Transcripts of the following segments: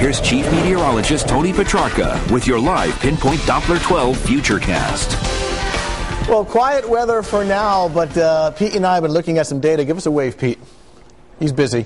here's Chief Meteorologist Tony Petrarca with your live Pinpoint Doppler 12 Futurecast. Well, quiet weather for now, but Pete and I have been looking at some data. Give us a wave, Pete. He's busy.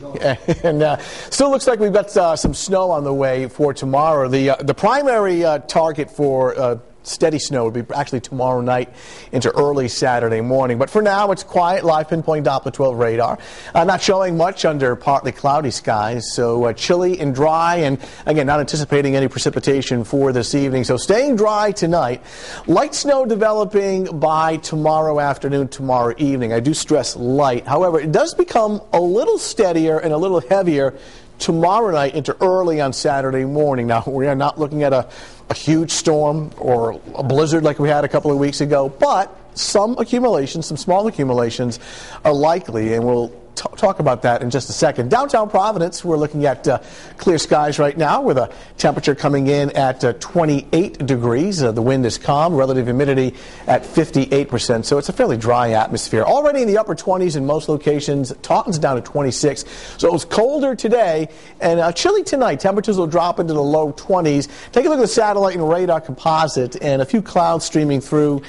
And still looks like we've got some snow on the way for tomorrow. The primary target for steady snow would be actually tomorrow night into early Saturday morning. But for now, it's quiet. Live Pinpoint Doppler 12 radar. Not showing much under partly cloudy skies. So chilly and dry. And again, not anticipating any precipitation for this evening. So staying dry tonight. Light snow developing by tomorrow afternoon, tomorrow evening. I do stress light. However, it does become a little steadier and a little heavier tomorrow night into early on Saturday morning. Now, we are not looking at a huge storm or a blizzard like we had a couple of weeks ago, but some accumulations, some small accumulations are likely, and we'll talk about that in just a second. Downtown Providence, we're looking at clear skies right now with a temperature coming in at 28 degrees. The wind is calm, relative humidity at 58%, so it's a fairly dry atmosphere. Already in the upper 20s in most locations. Taunton's down to 26, so it was colder today and chilly tonight. Temperatures will drop into the low 20s. Take a look at the satellite and radar composite, and a few clouds streaming through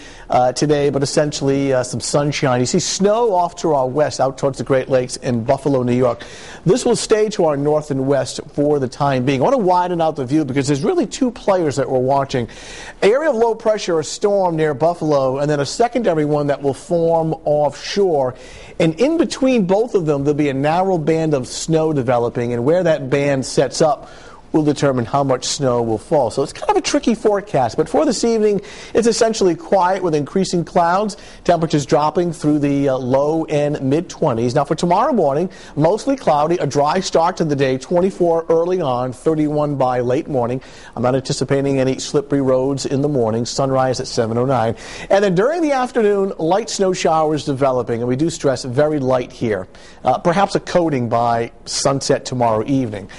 today, but essentially some sunshine. You see snow off to our west, out towards the Great Lakes in Buffalo, New York. This will stay to our north and west for the time being. I want to widen out the view because there's really two players that we're watching. Area of low pressure, a storm near Buffalo, and then a secondary one that will form offshore. And in between both of them, there'll be a narrow band of snow developing, and where that band sets up will determine how much snow will fall. So it's kind of a tricky forecast, but for this evening, it's essentially quiet with increasing clouds, temperatures dropping through the low and mid-20s. Now for tomorrow morning, mostly cloudy, a dry start to the day, 24 early on, 31 by late morning. I'm not anticipating any slippery roads in the morning, sunrise at 7:09. And then during the afternoon, light snow showers developing, and we do stress very light here. Perhaps a coating by sunset tomorrow evening.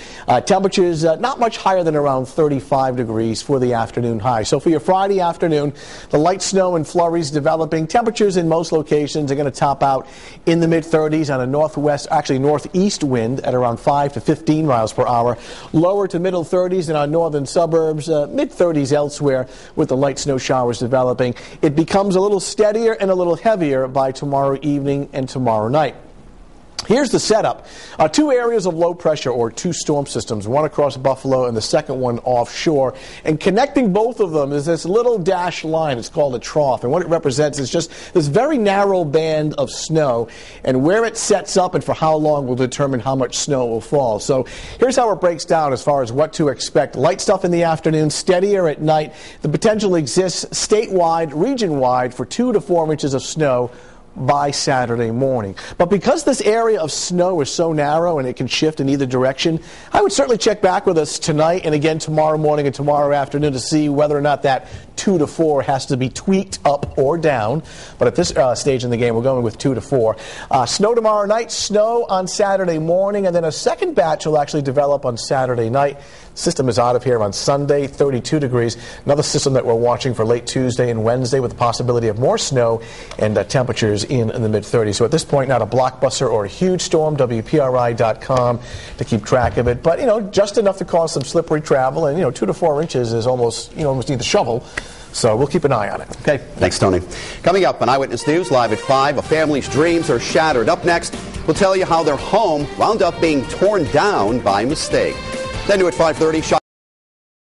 Temperatures not much higher than around 35 degrees for the afternoon high. So for your Friday afternoon, the light snow and flurries developing. Temperatures in most locations are going to top out in the mid-30s on a northeast wind at around 5 to 15 miles per hour. Lower to middle 30s in our northern suburbs, mid-30s elsewhere with the light snow showers developing. It becomes a little steadier and a little heavier by tomorrow evening and tomorrow night. Here's the setup. Two areas of low pressure, or two storm systems, one across Buffalo and the second one offshore. And connecting both of them is this little dashed line. It's called a trough. And what it represents is just this very narrow band of snow. And where it sets up and for how long will determine how much snow will fall. So here's how it breaks down as far as what to expect. Light stuff in the afternoon, steadier at night. The potential exists statewide, region-wide for 2 to 4 inches of snow by Saturday morning. But because this area of snow is so narrow and it can shift in either direction, I would certainly check back with us tonight and again tomorrow morning and tomorrow afternoon to see whether or not that 2 to 4 has to be tweaked up or down. But at this stage in the game, we're going with 2 to 4. Snow tomorrow night, snow on Saturday morning, and then a second batch will actually develop on Saturday night. System is out of here on Sunday, 32 degrees. Another system that we're watching for late Tuesday and Wednesday with the possibility of more snow and temperatures in the mid-30s. So at this point, not a blockbuster or a huge storm, WPRI.com to keep track of it. But, just enough to cause some slippery travel. And, 2 to 4 inches is almost, almost need the shovel. So we'll keep an eye on it. Okay. Thanks, Tony. Coming up on Eyewitness News, live at 5, a family's dreams are shattered. Up next, we'll tell you how their home wound up being torn down by mistake. Then to at 5:30,